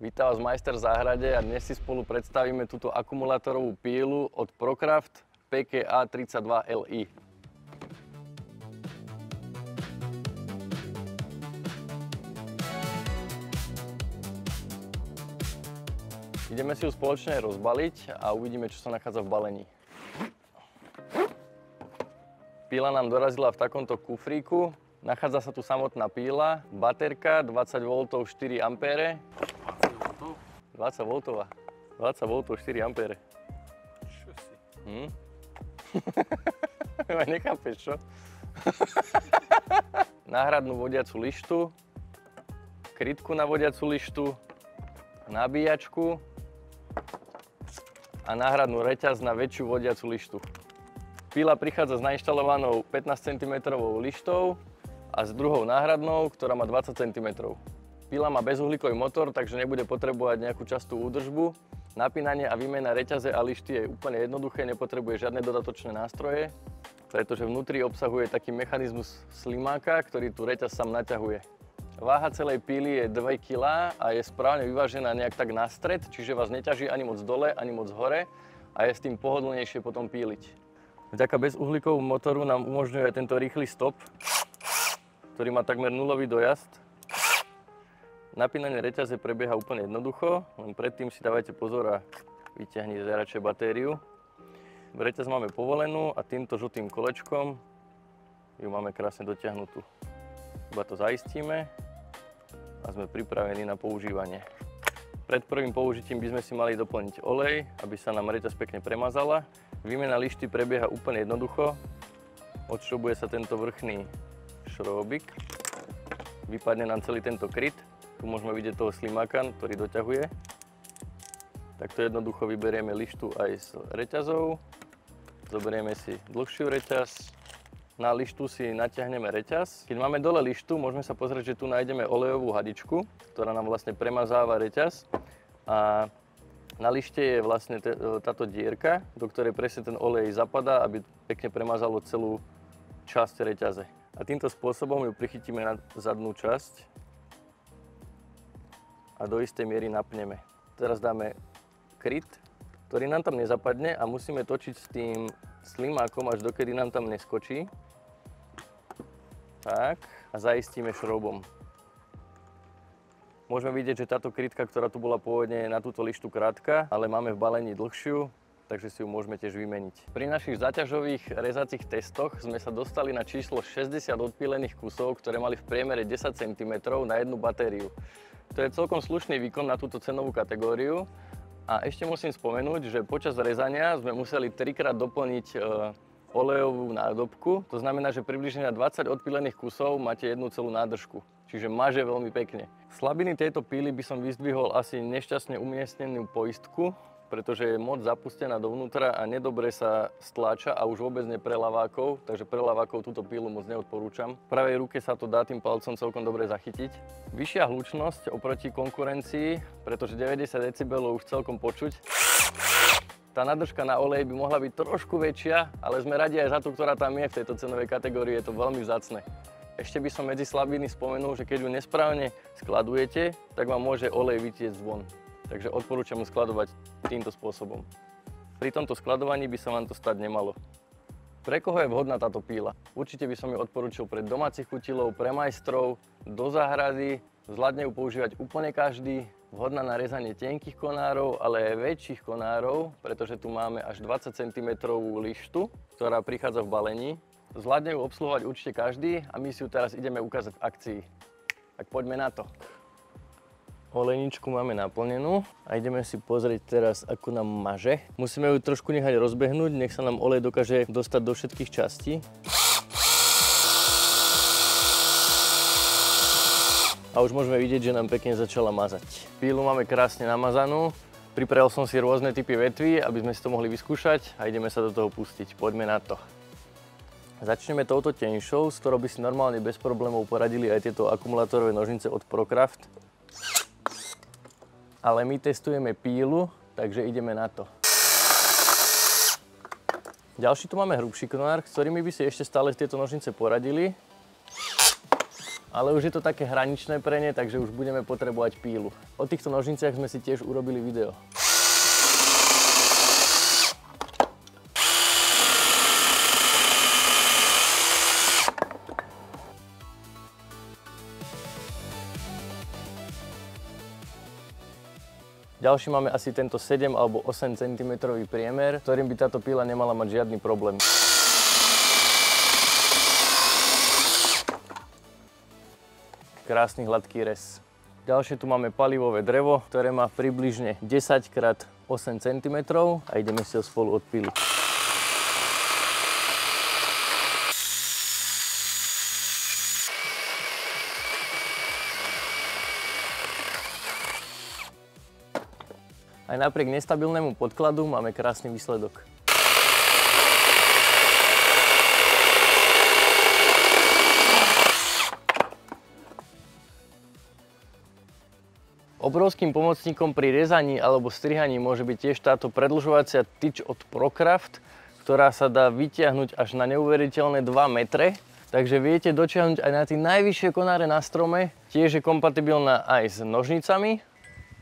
Vítam vás majster v záhrade a dnes si spolu predstavíme túto akumulátorovú pílu od Procraft PKA 32 Li. Ideme si ju spoločne rozbaliť a uvidíme, čo sa nachádza v balení. Píla nám dorazila v takomto kufríku. Nachádza sa tu samotná píla, baterka 20 V 4 A. 20 V? 20 V 4 A. Čo si? Nechápeš, čo? Náhradnú vodiacu lištu, krytku na vodiacu lištu, nabíjačku a náhradnú reťaz na väčšiu vodiacu lištu. Píla prichádza s nainštalovanou 15 cm lištou a s druhou náhradnou, ktorá má 20 cm. Píla má bezuhlíkový motor, takže nebude potrebovať nejakú častú údržbu. Napínanie a výmena reťaze a lišty je úplne jednoduché, nepotrebuje žiadne dodatočné nástroje, pretože vnútri obsahuje taký mechanizmus slimáka, ktorý tu reťaz sám naťahuje. Váha celej píly je 2 kg a je správne vyvážená nejak tak na stred, čiže vás neťaží ani moc dole, ani moc hore a je s tým pohodlnejšie potom píliť. Vďaka bezuhlíkovému motoru nám umožňuje aj tento rýchly stop, ktorý má takmer nulový dojazd. Napínanie reťaze prebieha úplne jednoducho, len predtým si dávajte pozor a vyťahnite radšej batériu. Reťaz máme povolenú a týmto žltým kolečkom ju máme krásne dotiahnutú. Iba to zaistíme a sme pripravení na používanie. Pred prvým použitím by sme si mali doplniť olej, aby sa nám reťaz pekne premazala. Výmena lišty prebieha úplne jednoducho. Odšrobuje sa tento vrchný šróbik. Vypadne nám celý tento kryt. Tu môžeme vidieť toho slimáka, ktorý doťahuje. Takto jednoducho vyberieme lištu aj s reťazou. Zoberieme si dlhšiu reťaz. Na lištu si natiahneme reťaz. Keď máme dole lištu, môžeme sa pozrieť, že tu nájdeme olejovú hadičku, ktorá nám vlastne premazáva reťaz. A na lište je vlastne táto dierka, do ktorej presne ten olej zapadá, aby pekne premazalo celú časť reťaze. A týmto spôsobom ju prichytíme na zadnú časť a do istej miery napneme. Teraz dáme kryt, ktorý nám tam nezapadne a musíme točiť s tým slimákom, až dokedy nám tam neskočí. Tak, a zaistíme šroubom. Môžeme vidieť, že táto krytka, ktorá tu bola pôvodne na túto lištu krátka, ale máme v balení dlhšiu, takže si ju môžeme tiež vymeniť. Pri našich záťažových rezacích testoch sme sa dostali na číslo 60 odpílených kusov, ktoré mali v priemere 10 cm na jednu batériu. To je celkom slušný výkon na túto cenovú kategóriu. A ešte musím spomenúť, že počas rezania sme museli 3-krát doplniť olejovú nádobku. To znamená, že približne na 20 odpílených kusov máte jednu celú nádržku. Čiže maže veľmi pekne. Slabiny tejto píly by som vyzdvihol asi nešťastne umiestnenú poistku, pretože je moc zapustená dovnútra a nedobre sa stláča a už vôbec nie pre lavákov, takže pre lavákov túto pílu moc neodporúčam. V pravej ruke sa to dá tým palcom celkom dobre zachytiť. Vyššia hlučnosť oproti konkurencii, pretože 90 dB už celkom počuť. Tá nádržka na olej by mohla byť trošku väčšia, ale sme radi aj za tú, ktorá tam je v tejto cenovej kategórii, je to veľmi vzácne. Ešte by som medzi slabiny spomenul, že keď ju nesprávne skladujete, tak vám môže olej vytiecť von. Takže odporúčam ju skladovať týmto spôsobom. Pri tomto skladovaní by sa vám to stať nemalo. Pre koho je vhodná táto píla? Určite by som ju odporúčil pre domácich kutilov, pre majstrov, do záhrady. Zvládne ju používať úplne každý. Vhodná na rezanie tenkých konárov, ale aj väčších konárov, pretože tu máme až 20 cm lištu, ktorá prichádza v balení. Zvládne ju obsluhovať určite každý a my si ju teraz ideme ukázať v akcii. Tak poďme na to. Olejničku máme naplnenú a ideme si pozrieť teraz, ako nám maže. Musíme ju trošku nechať rozbehnúť, nech sa nám olej dokáže dostať do všetkých častí. A už môžeme vidieť, že nám pekne začala mazať. Pílu máme krásne namazanú. Pripravil som si rôzne typy vetví, aby sme si to mohli vyskúšať a ideme sa do toho pustiť. Poďme na to. Začneme touto tenšou, s ktorou by si normálne bez problémov poradili aj tieto akumulátorové nožnice od Procraft. Ale my testujeme pílu, takže ideme na to. Ďalší tu máme hrubší konár, s ktorými by si ešte stále tieto nožnice poradili. Ale už je to také hraničné pre ne, takže už budeme potrebovať pílu. O týchto nožniciach sme si tiež urobili video. Ďalší máme asi tento 7 alebo 8 cm priemer, ktorým by táto píla nemala mať žiadny problém. Krásny hladký rez. Ďalšie tu máme palivové drevo, ktoré má približne 10 x 8 cm a ideme si ho spolu odpíliť. Aj napriek nestabilnému podkladu máme krásny výsledok. Obrovským pomocníkom pri rezaní alebo strihaní môže byť tiež táto predĺžovacia tyč od ProCraft, ktorá sa dá vytiahnuť až na neuveriteľné 2 metre. Takže viete dotiahnuť aj na tie najvyššie konáre na strome. Tiež je kompatibilná aj s nožnicami,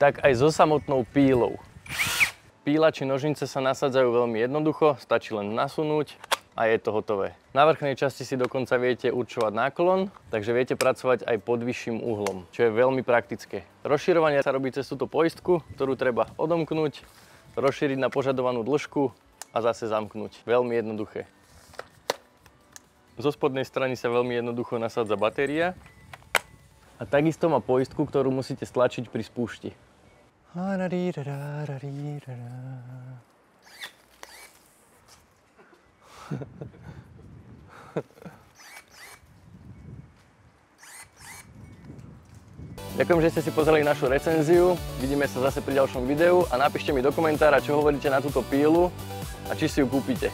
tak aj so samotnou pílou. Píla či nožnice sa nasadzajú veľmi jednoducho, stačí len nasunúť a je to hotové. Na vrchnej časti si dokonca viete určovať náklon, takže viete pracovať aj pod vyšším uhlom, čo je veľmi praktické. Rozširovanie sa robí cez túto poistku, ktorú treba odomknúť, rozšíriť na požadovanú dĺžku a zase zamknúť. Veľmi jednoduché. Zo spodnej strany sa veľmi jednoducho nasádza batéria a takisto má poistku, ktorú musíte stlačiť pri spúšti. Ďakujem, že ste si pozreli našu recenziu. Vidíme sa zase pri ďalšom videu a napíšte mi do komentára, čo hovoríte na túto pílu a či si ju kúpite.